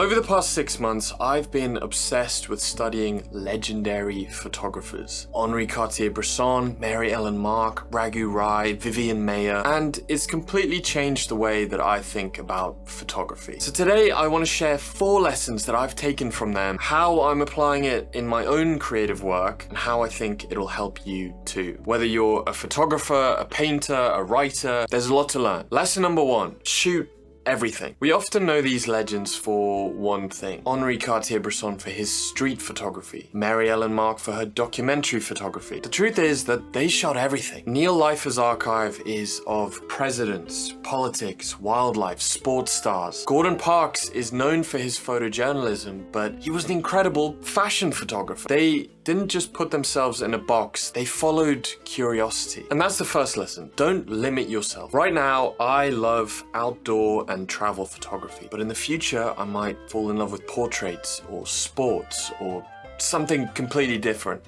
Over the past 6 months, I've been obsessed with studying legendary photographers. Henri Cartier-Bresson, Mary Ellen Mark, Raghu Rai, Vivian Maier, and it's completely changed the way that I think about photography. So today I want to share 4 lessons that I've taken from them, how I'm applying it in my own creative work, and how I think it'll help you too. Whether you're a photographer, a painter, a writer, there's a lot to learn. Lesson number 1, shoot everything. We often know these legends for one thing. Henri Cartier-Bresson for his street photography, Mary Ellen Mark for her documentary photography. The truth is that they shot everything. Neil Leifer's archive is of presidents, politics, wildlife, sports stars. Gordon Parks is known for his photojournalism, but he was an incredible fashion photographer. They didn't just put themselves in a box, they followed curiosity. And that's the first lesson. Don't limit yourself. Right now, I love outdoor and travel photography, but in the future, I might fall in love with portraits or sports or something completely different.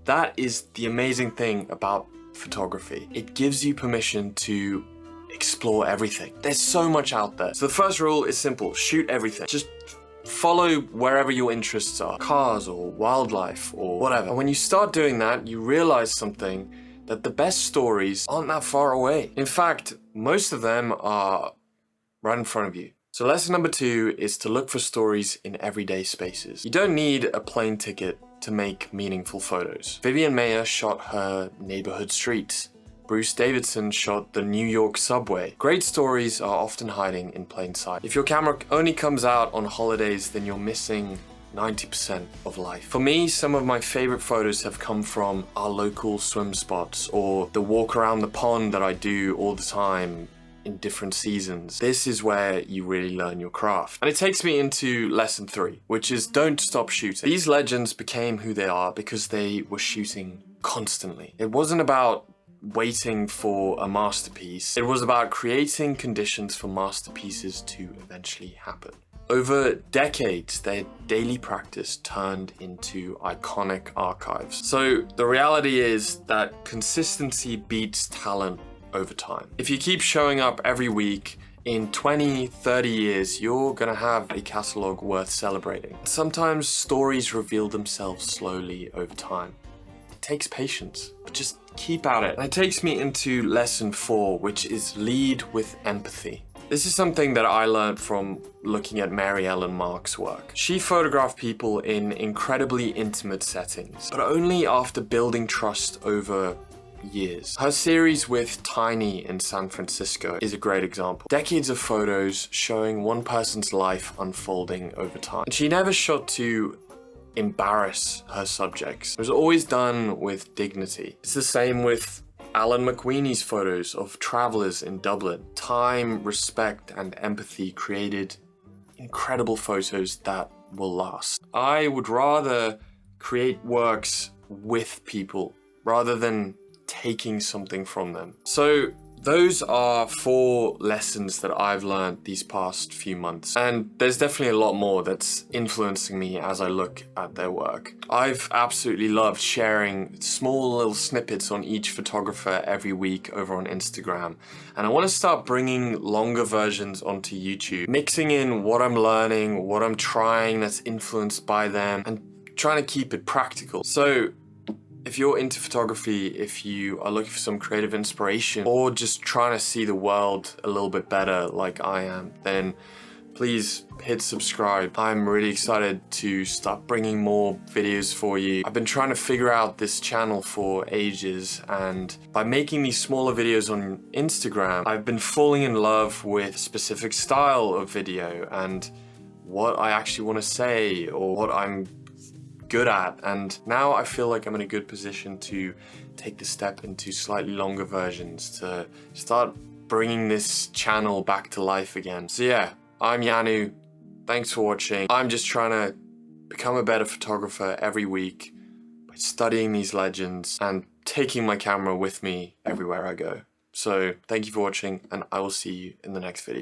That is the amazing thing about photography. It gives you permission to explore everything. There's so much out there. So the first rule is simple, shoot everything. Just follow wherever your interests are, cars or wildlife or whatever. And when you start doing that, you realize something, that the best stories aren't that far away. In fact, most of them are right in front of you. So lesson number 2 is to look for stories in everyday spaces. You don't need a plane ticket to make meaningful photos. Vivian Maier shot her neighborhood streets. Bruce Davidson shot the New York subway. Great stories are often hiding in plain sight. If your camera only comes out on holidays, then you're missing 90% of life. For me, some of my favorite photos have come from our local swim spots or the walk around the pond that I do all the time in different seasons. This is where you really learn your craft. And it takes me into lesson 3, which is don't stop shooting. These legends became who they are because they were shooting constantly. It wasn't about waiting for a masterpiece. It was about creating conditions for masterpieces to eventually happen. Over decades, their daily practice turned into iconic archives. So the reality is that consistency beats talent over time. If you keep showing up every week, in 20, 30 years, you're gonna have a catalog worth celebrating. Sometimes stories reveal themselves slowly over time. It takes patience, but just keep at it. And it takes me into lesson 4, which is lead with empathy. This is something that I learned from looking at Mary Ellen Mark's work. She photographed people in incredibly intimate settings, but only after building trust over years. Her series with Tiny in San Francisco is a great example. Decades of photos showing one person's life unfolding over time. And she never shot to embarrass her subjects. It was always done with dignity. It's the same with Alan McWeeney's photos of travelers in Dublin. Time, respect, and empathy created incredible photos that will last. I would rather create works with people rather than taking something from them. So those are 4 lessons that I've learned these past few months. And there's definitely a lot more that's influencing me as I look at their work. I've absolutely loved sharing small little snippets on each photographer every week over on Instagram. And I want to start bringing longer versions onto YouTube, mixing in what I'm learning, what I'm trying that's influenced by them, and trying to keep it practical. So if you're into photography, if you are looking for some creative inspiration or just trying to see the world a little bit better like I am, then please hit subscribe. I'm really excited to start bringing more videos for you. I've been trying to figure out this channel for ages, and by making these smaller videos on Instagram, I've been falling in love with a specific style of video and what I actually want to say or what I'm good at, and now I feel like I'm in a good position to take the step into slightly longer versions to start bringing this channel back to life again. So yeah, I'm Yanu. Thanks for watching. I'm just trying to become a better photographer every week by studying these legends and taking my camera with me everywhere I go. So thank you for watching, and I will see you in the next video.